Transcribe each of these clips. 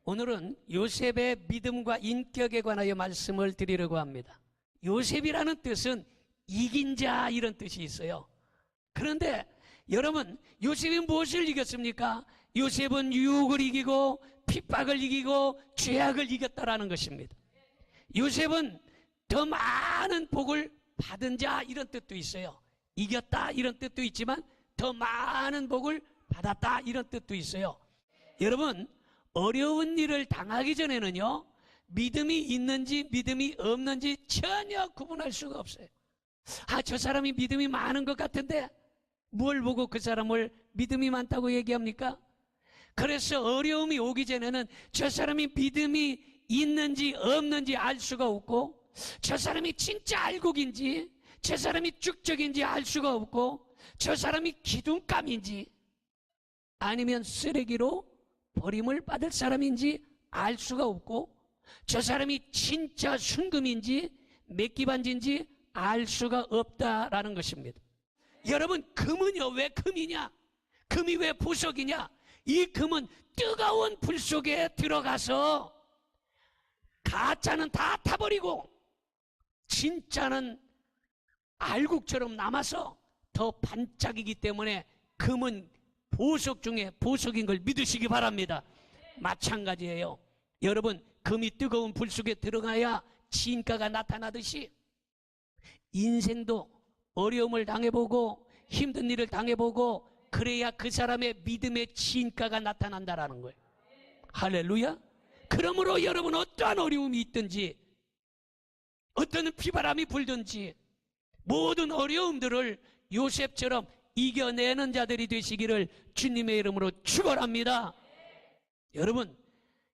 오늘은 요셉의 믿음과 인격에 관하여 말씀을 드리려고 합니다. 요셉이라는 뜻은 이긴 자 이런 뜻이 있어요. 그런데 여러분, 요셉이 무엇을 이겼습니까? 요셉은 유혹을 이기고 핍박을 이기고 죄악을 이겼다라는 것입니다. 요셉은 더 많은 복을 받은 자 이런 뜻도 있어요. 이겼다 이런 뜻도 있지만 더 많은 복을 받았다 이런 뜻도 있어요. 여러분, 어려운 일을 당하기 전에는요, 믿음이 있는지 믿음이 없는지 전혀 구분할 수가 없어요. 저 사람이 믿음이 많은 것 같은데 뭘 보고 그 사람을 믿음이 많다고 얘기합니까? 그래서 어려움이 오기 전에는 저 사람이 믿음이 있는지 없는지 알 수가 없고, 저 사람이 진짜 알곡인지 저 사람이 쭉적인지 알 수가 없고, 저 사람이 기둥감인지 아니면 쓰레기로 버림을 받을 사람인지 알 수가 없고, 저 사람이 진짜 순금인지 맥기반지인지 알 수가 없다라는 것입니다. 여러분, 금은요, 왜 금이냐? 금이 왜 보석이냐? 이 금은 뜨거운 불 속에 들어가서 가짜는 다 타버리고 진짜는 알곡처럼 남아서 더 반짝이기 때문에 금은 보석 중에 보석인 걸 믿으시기 바랍니다. 마찬가지예요. 여러분, 금이 뜨거운 불 속에 들어가야 진가가 나타나듯이 인생도 어려움을 당해보고 힘든 일을 당해보고 그래야 그 사람의 믿음의 진가가 나타난다라는 거예요. 할렐루야. 그러므로 여러분, 어떠한 어려움이 있든지 어떤 비바람이 불든지 모든 어려움들을 요셉처럼 이겨내는 자들이 되시기를 주님의 이름으로 축원합니다. 여러분,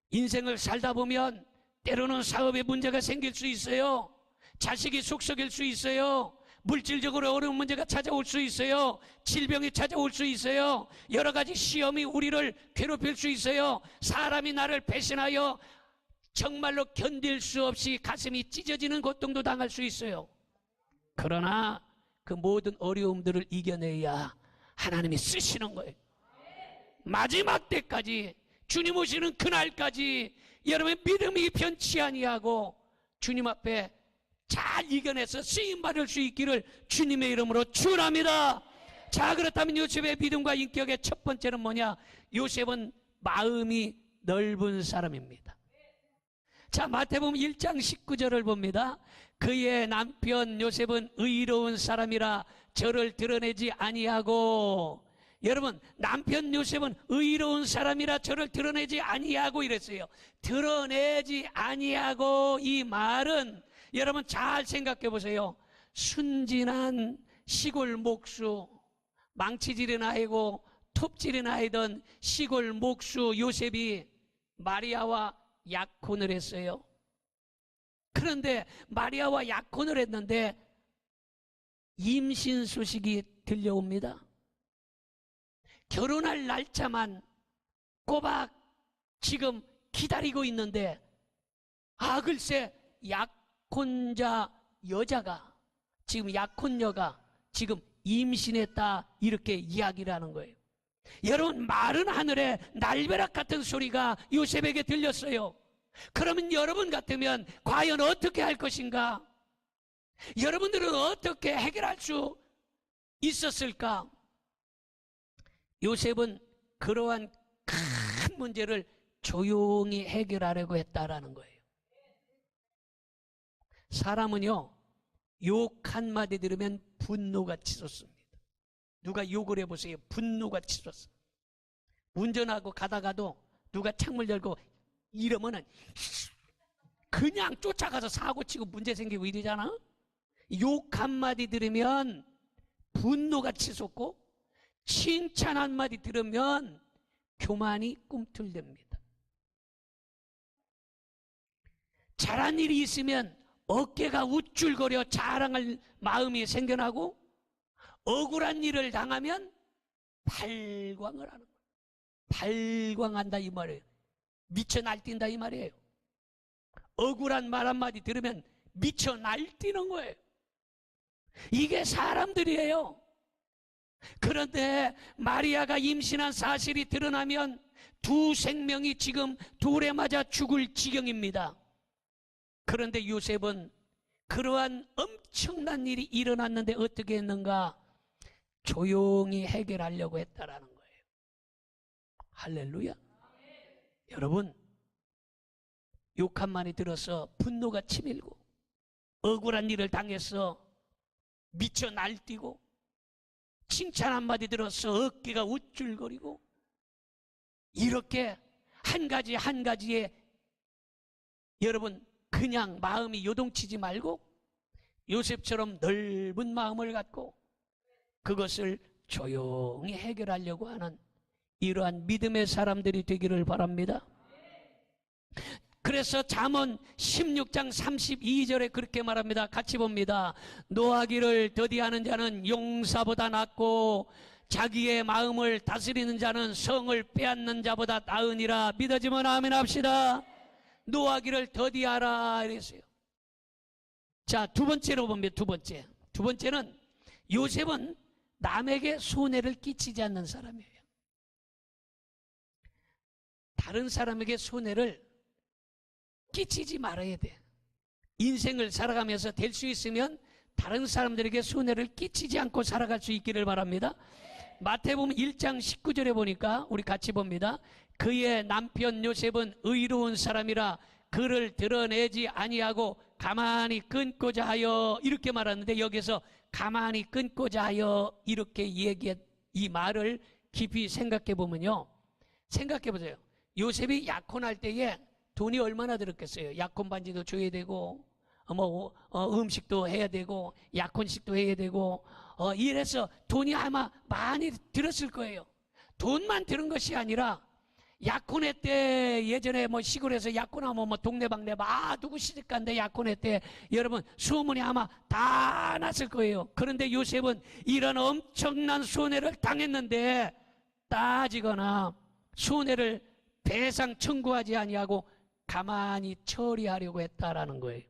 인생을 살다 보면 때로는 사업에 문제가 생길 수 있어요. 자식이 속썩일 수 있어요. 물질적으로 어려운 문제가 찾아올 수 있어요. 질병이 찾아올 수 있어요. 여러 가지 시험이 우리를 괴롭힐 수 있어요. 사람이 나를 배신하여 정말로 견딜 수 없이 가슴이 찢어지는 고통도 당할 수 있어요. 그러나 그 모든 어려움들을 이겨내야 하나님이 쓰시는 거예요. 마지막 때까지, 주님 오시는 그날까지 여러분의 믿음이 변치 아니하고 주님 앞에 잘 이겨내서 쓰임받을 수 있기를 주님의 이름으로 축원합니다. 자, 그렇다면 요셉의 믿음과 인격의 첫 번째는 뭐냐? 요셉은 마음이 넓은 사람입니다. 자, 마태복음 1장 19절을 봅니다. 그의 남편 요셉은 의로운 사람이라 저를 드러내지 아니하고, 여러분, 남편 요셉은 의로운 사람이라 저를 드러내지 아니하고 이랬어요. 드러내지 아니하고, 이 말은 여러분 잘 생각해 보세요. 순진한 시골 목수, 망치질이나 하고 톱질이나 하던 시골 목수 요셉이 마리아와 약혼을 했어요. 그런데 마리아와 약혼을 했는데 임신 소식이 들려옵니다. 결혼할 날짜만 꼬박 지금 기다리고 있는데, 글쎄 약혼자 여자가, 지금 약혼녀가 지금 임신했다 이렇게 이야기를 하는 거예요. 여러분, 마른 하늘에 날벼락 같은 소리가 요셉에게 들렸어요. 그러면 여러분 같으면 과연 어떻게 할 것인가? 여러분들은 어떻게 해결할 수 있었을까? 요셉은 그러한 큰 문제를 조용히 해결하려고 했다라는 거예요. 사람은요, 욕 한마디 들으면 분노가 치솟습니다. 누가 욕을 해보세요. 분노가 치솟어. 운전하고 가다가도 누가 창문 열고 이러면은 그냥 쫓아가서 사고치고 문제 생기고 이러잖아. 욕 한마디 들으면 분노가 치솟고, 칭찬 한마디 들으면 교만이 꿈틀댑니다. 잘한 일이 있으면 어깨가 우쭐거려 자랑할 마음이 생겨나고, 억울한 일을 당하면 발광을 하는 거예요. 발광한다 이 말이에요. 미쳐 날뛴다 이 말이에요. 억울한 말 한마디 들으면 미쳐 날뛰는 거예요. 이게 사람들이에요. 그런데 마리아가 임신한 사실이 드러나면 두 생명이 지금 돌에 맞아 죽을 지경입니다. 그런데 요셉은 그러한 엄청난 일이 일어났는데 어떻게 했는가? 조용히 해결하려고 했다라는 거예요. 할렐루야. 여러분, 욕 한마디 들어서 분노가 치밀고 억울한 일을 당해서 미쳐 날뛰고 칭찬 한마디 들어서 어깨가 우쭐거리고 이렇게 한 가지 한 가지에 여러분 그냥 마음이 요동치지 말고 요셉처럼 넓은 마음을 갖고 그것을 조용히 해결하려고 하는 이러한 믿음의 사람들이 되기를 바랍니다. 그래서 잠언 16장 32절에 그렇게 말합니다. 같이 봅니다. 노하기를 더디하는 자는 용사보다 낫고 자기의 마음을 다스리는 자는 성을 빼앗는 자보다 나으니라. 믿어지면 아멘 합시다. 노하기를 더디하라 이랬어요. 자, 두 번째로 봅니다. 두 번째는 요셉은 남에게 손해를 끼치지 않는 사람이에요. 다른 사람에게 손해를 끼치지 말아야 돼. 인생을 살아가면서 될 수 있으면 다른 사람들에게 손해를 끼치지 않고 살아갈 수 있기를 바랍니다. 마태복음 1장 19절에 보니까 우리 같이 봅니다. 그의 남편 요셉은 의로운 사람이라 그를 드러내지 아니하고 가만히 끊고자 하여 이렇게 말하는데 여기서 가만히 끊고자 하여 이렇게 얘기한 이 말을 깊이 생각해 보면요. 생각해 보세요. 요셉이 약혼할 때에 돈이 얼마나 들었겠어요? 약혼 반지도 줘야 되고 음식도 해야 되고 약혼식도 해야 되고 이래서 돈이 아마 많이 들었을 거예요. 돈만 들은 것이 아니라 약혼회 때 예전에 시골에서 약혼하면 동네방네 누구 시집간데 약혼회 때 여러분 소문이 아마 다 났을 거예요. 그런데 요셉은 이런 엄청난 손해를 당했는데 따지거나 손해를 배상 청구하지 아니하고 가만히 처리하려고 했다라는 거예요.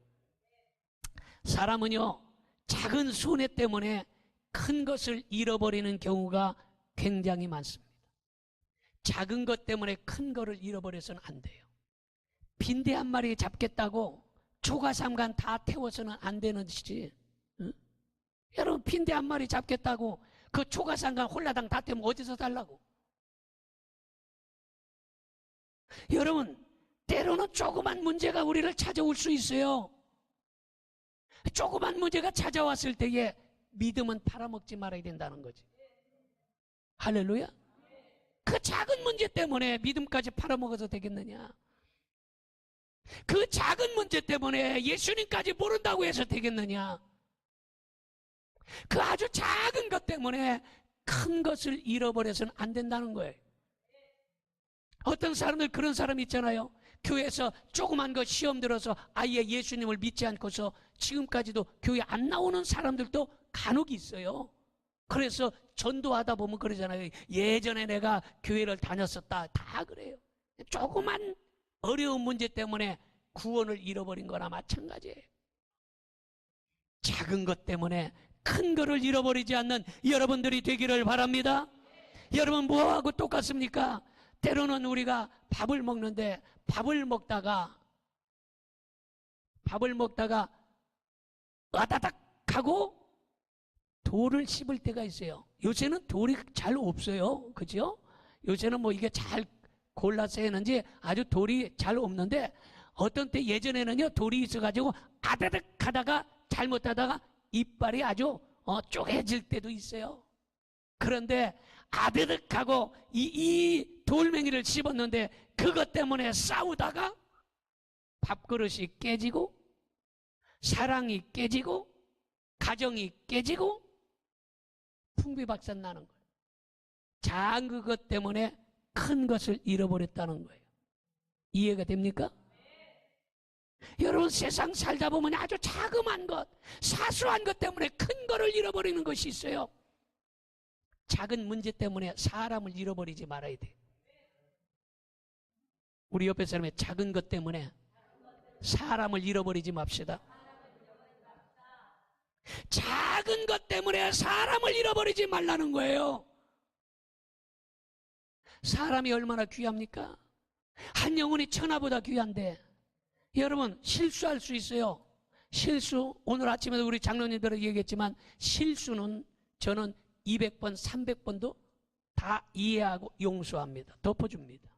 사람은요 작은 손해 때문에 큰 것을 잃어버리는 경우가 굉장히 많습니다. 작은 것 때문에 큰 거를 잃어버려서는 안 돼요. 빈대 한 마리 잡겠다고 초가삼간 다 태워서는 안 되는 짓이. 응? 여러분 빈대 한 마리 잡겠다고 그 초가삼간 홀라당 다 태우면 어디서 달라고? 여러분 때로는 조그만 문제가 우리를 찾아올 수 있어요. 조그만 문제가 찾아왔을 때에 믿음은 팔아먹지 말아야 된다는 거지. 할렐루야. 그 작은 문제 때문에 믿음까지 팔아먹어서 되겠느냐? 그 작은 문제 때문에 예수님까지 모른다고 해서 되겠느냐? 그 아주 작은 것 때문에 큰 것을 잃어버려서는 안 된다는 거예요. 어떤 사람들 그런 사람 있잖아요. 교회에서 조그만 거 시험 들어서 아예 예수님을 믿지 않고서 지금까지도 교회 안 나오는 사람들도 간혹 있어요. 그래서 전도하다 보면 그러잖아요. 예전에 내가 교회를 다녔었다. 다 그래요. 조그만 어려운 문제 때문에 구원을 잃어버린 거나 마찬가지예요. 작은 것 때문에 큰 거를 잃어버리지 않는 여러분들이 되기를 바랍니다. 여러분 뭐하고 똑같습니까? 때로는 우리가 밥을 먹는데 밥을 먹다가 와다닥 하고 돌을 씹을 때가 있어요. 요새는 돌이 잘 없어요. 그죠? 요새는 이게 잘 골라서 했는지 아주 돌이 잘 없는데 어떤 때 예전에는요 돌이 있어가지고 아다닥 하다가 잘못하다가 이빨이 아주 쪼개질 때도 있어요. 그런데 아다닥 하고 이 돌멩이를 씹었는데 그것 때문에 싸우다가 밥그릇이 깨지고 사랑이 깨지고 가정이 깨지고 풍비박산 나는 거예요. 작은 그것 때문에 큰 것을 잃어버렸다는 거예요. 이해가 됩니까? 여러분 세상 살다 보면 아주 자그마한 것, 사소한 것 때문에 큰 거를 잃어버리는 것이 있어요. 작은 문제 때문에 사람을 잃어버리지 말아야 돼. 우리 옆에 사람의 작은 것 때문에 사람을 잃어버리지 맙시다. 작은 작은 것 때문에 사람을 잃어버리지 말라는 거예요. 사람이 얼마나 귀합니까? 한 영혼이 천하보다 귀한데, 여러분 실수할 수 있어요. 실수, 오늘 아침에도 우리 장로님들이 얘기했지만 실수는 저는 200번 300번도 다 이해하고 용서합니다. 덮어줍니다.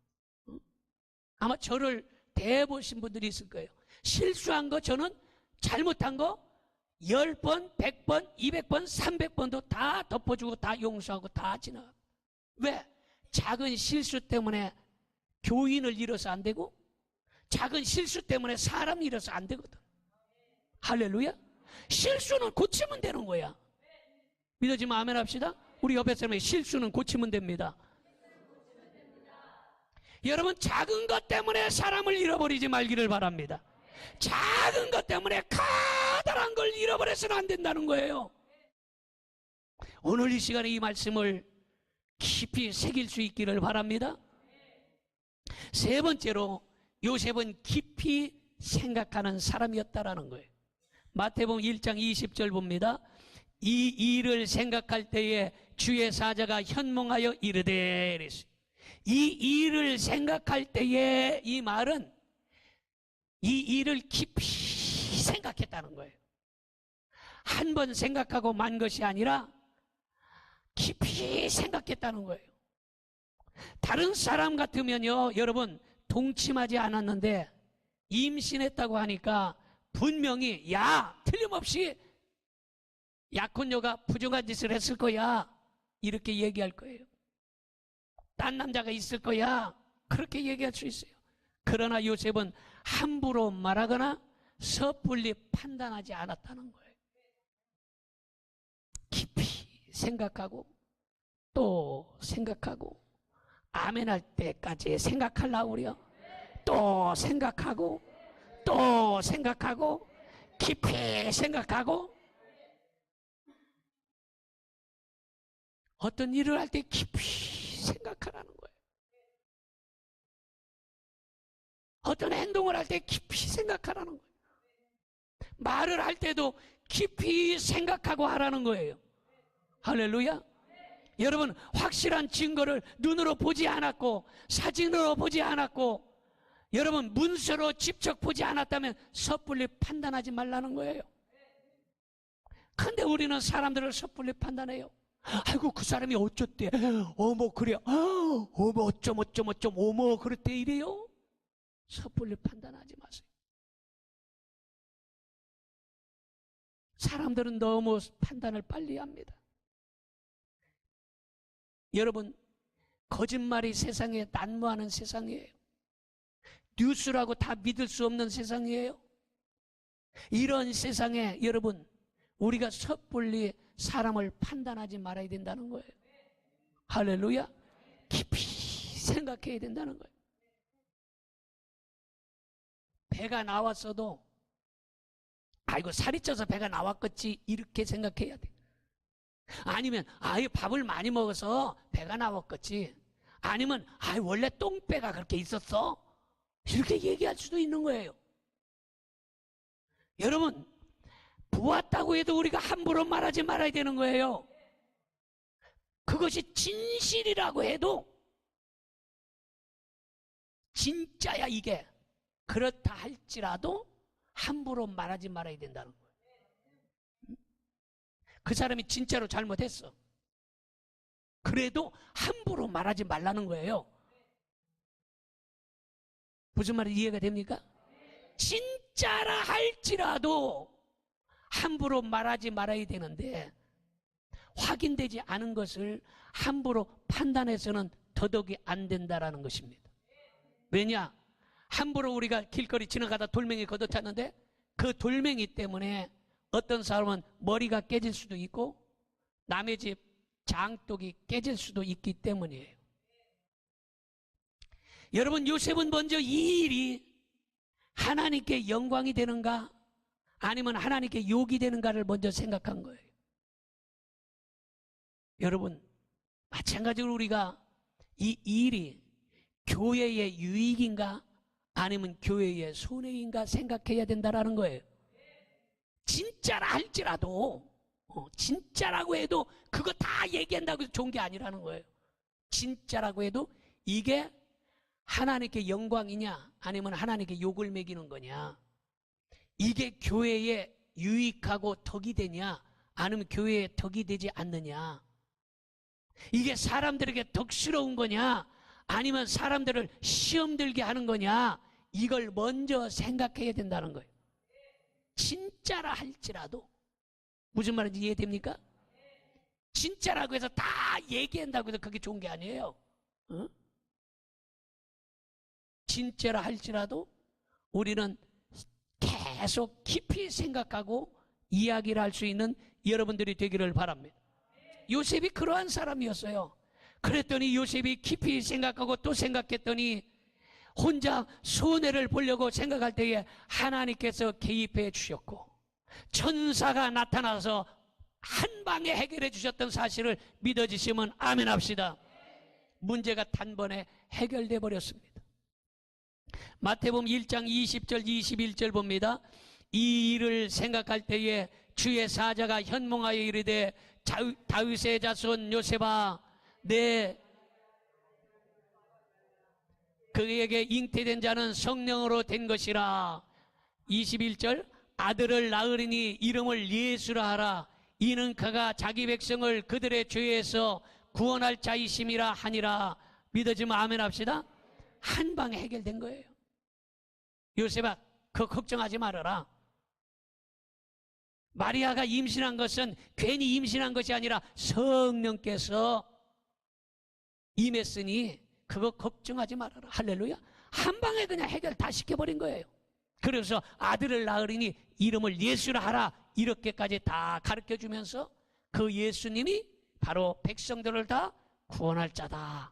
아마 저를 대해보신 분들이 있을 거예요. 실수한 거, 저는 잘못한 거 10번, 100번, 200번, 300번도 다 덮어주고 다 용서하고 다 지나가고. 왜? 작은 실수 때문에 교인을 잃어서 안 되고, 작은 실수 때문에 사람 잃어서 안 되거든. 할렐루야. 실수는 고치면 되는 거야. 믿어지면 아멘 합시다. 우리 옆에 사람이 실수는 고치면 됩니다. 여러분, 작은 것 때문에 사람을 잃어버리지 말기를 바랍니다. 작은 것 때문에 커다란 걸 잃어버려서는 안 된다는 거예요. 오늘 이 시간에 이 말씀을 깊이 새길 수 있기를 바랍니다. 세 번째로, 요셉은 깊이 생각하는 사람이었다라는 거예요. 마태복음 1장 20절 봅니다. 이 일을 생각할 때에 주의 사자가 현몽하여 이르되, 이랬어요. 이 일을 생각할 때에, 이 말은 이 일을 깊이 생각했다는 거예요. 한 번 생각하고 만 것이 아니라 깊이 생각했다는 거예요. 다른 사람 같으면요, 여러분, 동침하지 않았는데 임신했다고 하니까 분명히, 야, 틀림없이 약혼녀가 부정한 짓을 했을 거야, 이렇게 얘기할 거예요. 딴 남자가 있을 거야, 그렇게 얘기할 수 있어요. 그러나 요셉은 함부로 말하거나 섣불리 판단하지 않았다는 거예요. 깊이 생각하고 또 생각하고, 아멘할 때까지 생각하려고 그래요. 또 생각하고 또 생각하고 깊이 생각하고, 어떤 일을 할 때 깊이 생각하라는 거예요. 어떤 행동을 할 때 깊이 생각하라는 거예요. 말을 할 때도 깊이 생각하고 하라는 거예요. 할렐루야. 여러분, 확실한 증거를 눈으로 보지 않았고 사진으로 보지 않았고 여러분 문서로 직접 보지 않았다면 섣불리 판단하지 말라는 거예요. 근데 우리는 사람들을 섣불리 판단해요. 아이고, 그 사람이 어쩌대, 어머 그래, 어머 어쩜 어머 그랬대, 이래요. 섣불리 판단하지 마세요. 사람들은 너무 판단을 빨리 합니다. 여러분, 거짓말이 세상에 난무하는 세상이에요. 뉴스라고 다 믿을 수 없는 세상이에요. 이런 세상에 여러분, 우리가 섣불리 사람을 판단하지 말아야 된다는 거예요. 할렐루야. 깊이 생각해야 된다는 거예요. 배가 나왔어도 아이고, 살이 쪄서 배가 나왔겠지, 이렇게 생각해야 돼. 아니면 아유, 밥을 많이 먹어서 배가 나왔겠지, 아니면 아유, 원래 똥배가 그렇게 있었어, 이렇게 얘기할 수도 있는 거예요. 여러분, 보았다고 해도 우리가 함부로 말하지 말아야 되는 거예요. 그것이 진실이라고 해도, 진짜야 이게, 그렇다 할지라도 함부로 말하지 말아야 된다는 거예요. 그 사람이 진짜로 잘못했어, 그래도 함부로 말하지 말라는 거예요. 무슨 말이 이해가 됩니까? 진짜라 할지라도 함부로 말하지 말아야 되는데, 확인되지 않은 것을 함부로 판단해서는 더더욱이 안 된다라는 것입니다. 왜냐? 함부로 우리가 길거리 지나가다 돌멩이 걷어찼는데 그 돌멩이 때문에 어떤 사람은 머리가 깨질 수도 있고 남의 집 장독이 깨질 수도 있기 때문이에요. 여러분, 요셉은 먼저 이 일이 하나님께 영광이 되는가 아니면 하나님께 욕이 되는가를 먼저 생각한 거예요. 여러분, 마찬가지로 우리가 이 일이 교회의 유익인가 아니면 교회의 손해인가 생각해야 된다는 거예요. 진짜라 할지라도 진짜라고 해도 그거 다 얘기한다고 해서 좋은 게 아니라는 거예요. 진짜라고 해도 이게 하나님께 영광이냐 아니면 하나님께 욕을 매기는 거냐, 이게 교회에 유익하고 덕이 되냐 아니면 교회에 덕이 되지 않느냐, 이게 사람들에게 덕스러운 거냐 아니면 사람들을 시험 들게 하는 거냐, 이걸 먼저 생각해야 된다는 거예요. 진짜라 할지라도. 무슨 말인지 이해됩니까? 진짜라고 해서 다 얘기한다고 해서 그게 좋은 게 아니에요. 진짜라 할지라도 우리는 계속 깊이 생각하고 이야기를 할 수 있는 여러분들이 되기를 바랍니다. 요셉이 그러한 사람이었어요. 그랬더니 요셉이 깊이 생각하고 또 생각했더니 혼자 손해를 보려고 생각할 때에 하나님께서 개입해 주셨고 천사가 나타나서 한 방에 해결해 주셨던 사실을 믿어지시면 아멘 합시다. 문제가 단번에 해결돼 버렸습니다. 마태복음 1장 20절 21절 봅니다. 이 일을 생각할 때에 주의 사자가 현몽하여 이르되 다윗의 자손 요셉아, 내 그에게 잉태된 자는 성령으로 된 것이라. 21절 아들을 낳으리니 이름을 예수라 하라. 이는 그가 자기 백성을 그들의 죄에서 구원할 자이심이라 하니라. 믿어지면 아멘 합시다. 한 방에 해결된 거예요. 요셉아, 그거 걱정하지 말아라. 마리아가 임신한 것은 괜히 임신한 것이 아니라 성령께서 임했으니 그거 걱정하지 말아라. 할렐루야. 한 방에 그냥 해결 다 시켜버린 거예요. 그래서 아들을 낳으리니 이름을 예수라 하라, 이렇게까지 다 가르쳐주면서 그 예수님이 바로 백성들을 다 구원할 자다.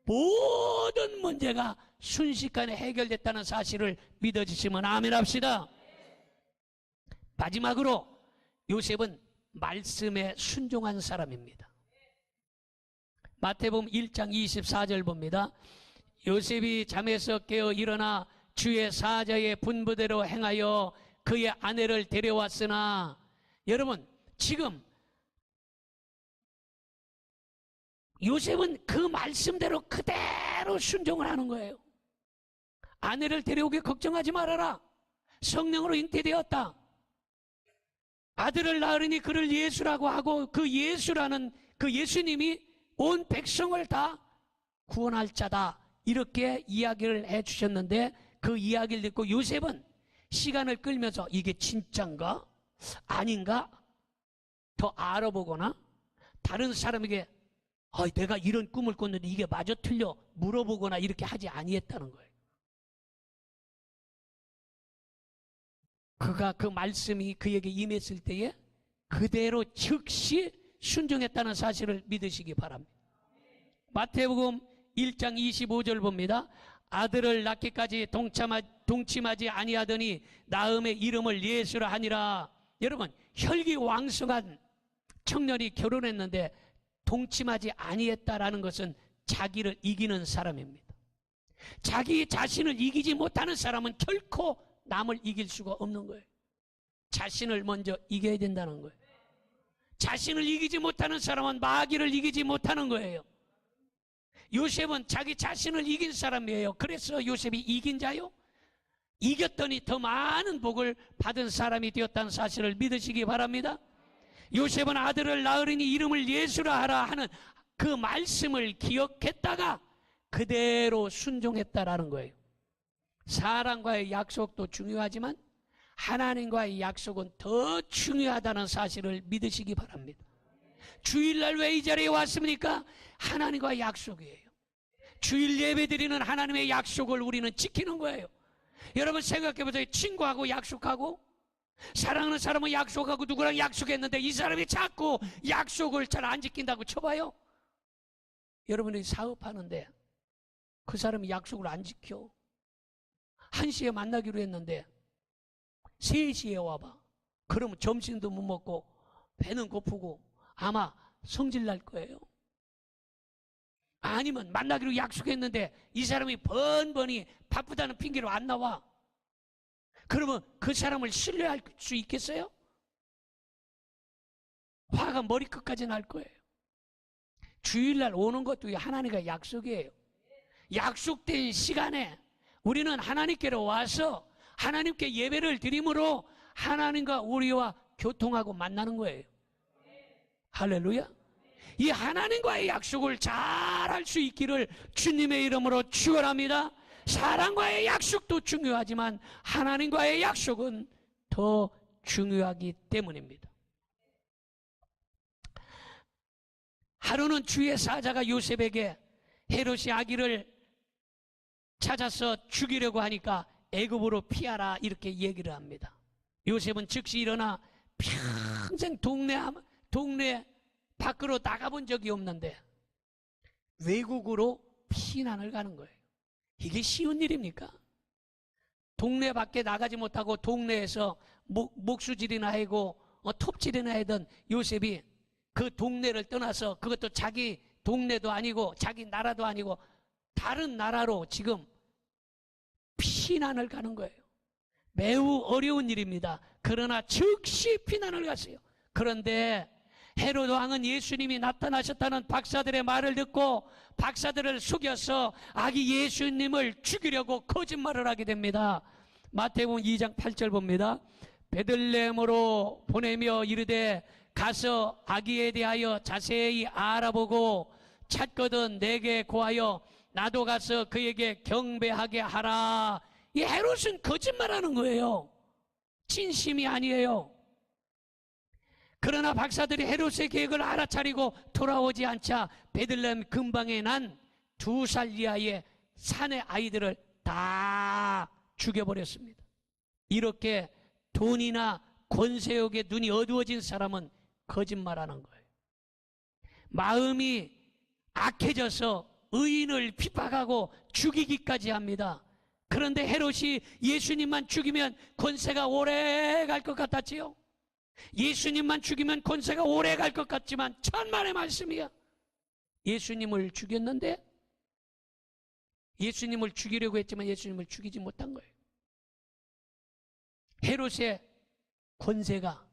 모든 문제가 순식간에 해결됐다는 사실을 믿어주시면 아멘 합시다. 마지막으로 요셉은 말씀에 순종한 사람입니다. 마태복음 1장 24절 봅니다. 요셉이 잠에서 깨어 일어나 주의 사자의 분부대로 행하여 그의 아내를 데려왔으나, 여러분 지금 요셉은 그 말씀대로 그대로 순종을 하는 거예요. 아내를 데려오게 걱정하지 말아라. 성령으로 잉태되었다. 아들을 낳으리니 그를 예수라고 하고 그 예수라는 그 예수님이 온 백성을 다 구원할 자다. 이렇게 이야기를 해 주셨는데 그 이야기를 듣고 요셉은 시간을 끌면서 이게 진짠가 아닌가 더 알아보거나 다른 사람에게 내가 이런 꿈을 꿨는데 이게 맞아 틀려 물어보거나 이렇게 하지 아니했다는 거예요. 그가 그 말씀이 그에게 임했을 때에 그대로 즉시 순종했다는 사실을 믿으시기 바랍니다. 마태복음 1장 25절 봅니다. 아들을 낳기까지 동침하지 아니하더니 낳음의 이름을 예수라 하니라. 여러분, 혈기왕성한 청년이 결혼했는데 동침하지 아니했다라는 것은 자기를 이기는 사람입니다. 자기 자신을 이기지 못하는 사람은 결코 남을 이길 수가 없는 거예요. 자신을 먼저 이겨야 된다는 거예요. 자신을 이기지 못하는 사람은 마귀를 이기지 못하는 거예요. 요셉은 자기 자신을 이긴 사람이에요. 그래서 요셉이 이긴 자요, 이겼더니 더 많은 복을 받은 사람이 되었다는 사실을 믿으시기 바랍니다. 요셉은 아들을 낳으리니 이름을 예수라 하라 하는 그 말씀을 기억했다가 그대로 순종했다라는 거예요. 사람과의 약속도 중요하지만 하나님과의 약속은 더 중요하다는 사실을 믿으시기 바랍니다. 주일날 왜 이 자리에 왔습니까? 하나님과의 약속이에요. 주일 예배 드리는 하나님의 약속을 우리는 지키는 거예요. 여러분 생각해보세요. 친구하고 약속하고 사랑하는 사람은 약속하고 누구랑 약속했는데 이 사람이 자꾸 약속을 잘 안 지킨다고 쳐봐요. 여러분이 사업하는데 그 사람이 약속을 안 지켜. 1시에 만나기로 했는데 3시에 와봐. 그러면 점심도 못 먹고 배는 고프고 아마 성질 날 거예요. 아니면 만나기로 약속했는데 이 사람이 번번이 바쁘다는 핑계로 안 나와. 그러면 그 사람을 신뢰할 수 있겠어요? 화가 머리끝까지 날 거예요. 주일날 오는 것도 하나님과 약속이에요. 약속된 시간에 우리는 하나님께로 와서 하나님께 예배를 드림으로 하나님과 우리와 교통하고 만나는 거예요. 할렐루야. 이 하나님과의 약속을 잘 할 수 있기를 주님의 이름으로 축원합니다. 사람과의 약속도 중요하지만 하나님과의 약속은 더 중요하기 때문입니다. 하루는 주의 사자가 요셉에게 헤롯이 아기를 찾아서 죽이려고 하니까 애굽으로 피하라 이렇게 얘기를 합니다. 요셉은 즉시 일어나 평생 동네 밖으로 나가본 적이 없는데 외국으로 피난을 가는 거예요. 이게 쉬운 일입니까? 동네 밖에 나가지 못하고 동네에서 목수질이나 하고 톱질이나 하던 요셉이 그 동네를 떠나서, 그것도 자기 동네도 아니고 자기 나라도 아니고 다른 나라로 지금 피난을 가는 거예요. 매우 어려운 일입니다. 그러나 즉시 피난을 갔어요. 그런데 헤롯 왕은 예수님이 나타나셨다는 박사들의 말을 듣고 박사들을 속여서 아기 예수님을 죽이려고 거짓말을 하게 됩니다. 마태복음 2장 8절 봅니다. 베들레헴으로 보내며 이르되 가서 아기에 대하여 자세히 알아보고 찾거든 내게 고하여 나도 가서 그에게 경배하게 하라. 이 헤롯은 거짓말하는 거예요. 진심이 아니에요. 그러나 박사들이 헤롯의 계획을 알아차리고 돌아오지 않자 베들레헴 근방에 난 2살 이하의 산의 아이들을 다 죽여버렸습니다. 이렇게 돈이나 권세욕에 눈이 어두워진 사람은 거짓말하는 거예요. 마음이 악해져서 의인을 핍박하고 죽이기까지 합니다. 그런데 헤롯이 예수님만 죽이면 권세가 오래 갈 것 같았지요. 예수님만 죽이면 권세가 오래 갈 것 같지만 천만의 말씀이야. 예수님을 죽였는데, 예수님을 죽이려고 했지만 예수님을 죽이지 못한 거예요. 헤롯의 권세가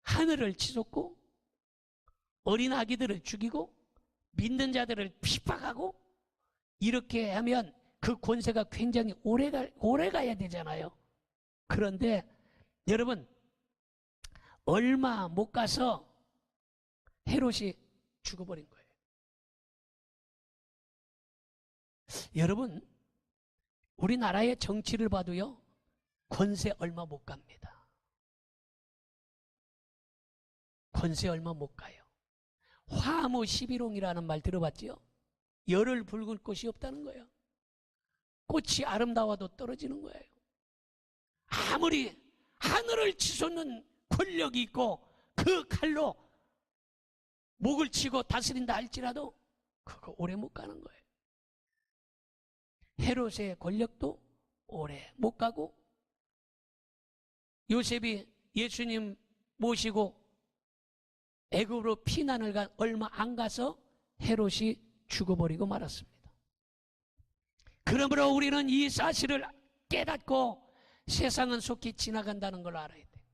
하늘을 치솟고 어린 아기들을 죽이고 믿는 자들을 핍박하고 이렇게 하면 그 권세가 굉장히 오래 가야 되잖아요. 그런데 여러분, 얼마 못 가서 헤롯이 죽어버린 거예요. 여러분, 우리나라의 정치를 봐도요, 권세 얼마 못 갑니다. 권세 얼마 못 가요. 화무 11홍이라는 말 들어봤지요? 열을 붉은 꽃이 없다는 거예요. 꽃이 아름다워도 떨어지는 거예요. 아무리 하늘을 치솟는 권력이 있고 그 칼로 목을 치고 다스린다 할지라도 그거 오래 못 가는 거예요. 헤롯의 권력도 오래 못 가고, 요셉이 예수님 모시고 애굽으로 피난을 간 얼마 안 가서 헤롯이 죽어버리고 말았습니다. 그러므로 우리는 이 사실을 깨닫고 세상은 속히 지나간다는 걸 알아야 돼요.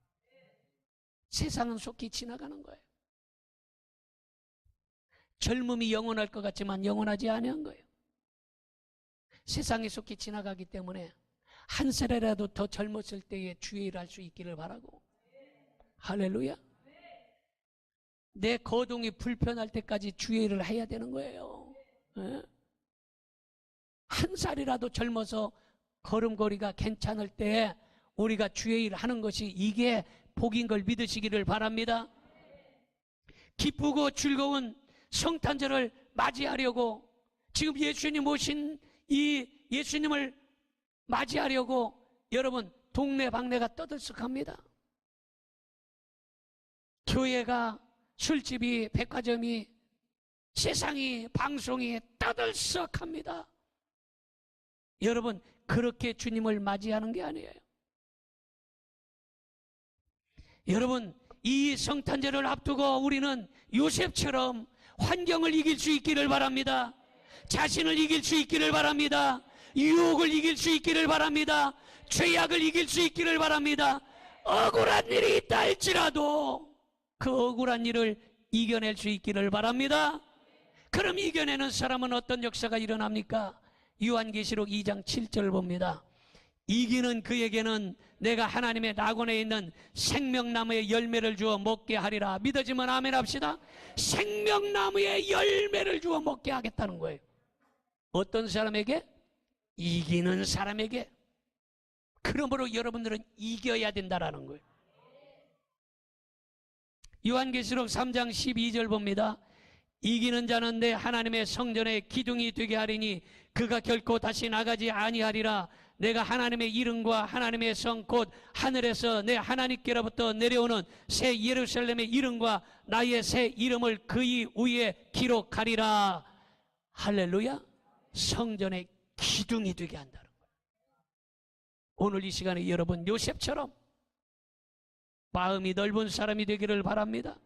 세상은 속히 지나가는 거예요. 젊음이 영원할 것 같지만 영원하지 않은 거예요. 세상이 속히 지나가기 때문에 한 살이라도 더 젊었을 때에 주의 일을 할 수 있기를 바라고. 할렐루야. 내 거동이 불편할 때까지 주의 일을 해야 되는 거예요. 한 살이라도 젊어서 걸음걸이가 괜찮을 때 우리가 주의 일을 하는 것이 이게 복인 걸 믿으시기를 바랍니다. 기쁘고 즐거운 성탄절을 맞이하려고 지금 예수님 오신 이 예수님을 맞이하려고 여러분 동네방네가 떠들썩합니다. 교회가, 술집이, 백화점이, 세상이, 방송이 떠들썩합니다. 여러분, 그렇게 주님을 맞이하는 게 아니에요. 여러분, 이 성탄절을 앞두고 우리는 요셉처럼 환경을 이길 수 있기를 바랍니다. 자신을 이길 수 있기를 바랍니다. 유혹을 이길 수 있기를 바랍니다. 죄악을 이길 수 있기를 바랍니다. 억울한 일이 있다 할지라도 그 억울한 일을 이겨낼 수 있기를 바랍니다. 그럼 이겨내는 사람은 어떤 역사가 일어납니까? 요한계시록 2장 7절 봅니다. 이기는 그에게는 내가 하나님의 낙원에 있는 생명나무의 열매를 주어 먹게 하리라. 믿어지면 아멘 합시다. 생명나무의 열매를 주어 먹게 하겠다는 거예요. 어떤 사람에게? 이기는 사람에게. 그러므로 여러분들은 이겨야 된다라는 거예요. 요한계시록 3장 12절 봅니다. 이기는 자는 내 하나님의 성전의 기둥이 되게 하리니 그가 결코 다시 나가지 아니하리라. 내가 하나님의 이름과 하나님의 성 곧 하늘에서 내 하나님께로부터 내려오는 새 예루살렘의 이름과 나의 새 이름을 그의 위에 기록하리라. 할렐루야. 성전의 기둥이 되게 한다는 거예요. 오늘 이 시간에 여러분 요셉처럼 마음이 넓은 사람이 되기를 바랍니다.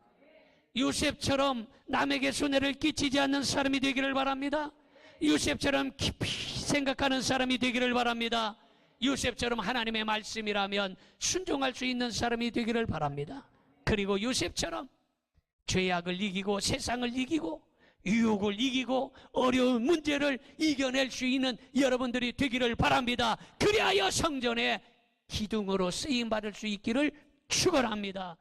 요셉처럼 남에게 손해를 끼치지 않는 사람이 되기를 바랍니다. 요셉처럼 깊이 생각하는 사람이 되기를 바랍니다. 요셉처럼 하나님의 말씀이라면 순종할 수 있는 사람이 되기를 바랍니다. 그리고 요셉처럼 죄악을 이기고 세상을 이기고 유혹을 이기고 어려운 문제를 이겨낼 수 있는 여러분들이 되기를 바랍니다. 그리하여 성전의 기둥으로 쓰임받을 수 있기를 축원합니다.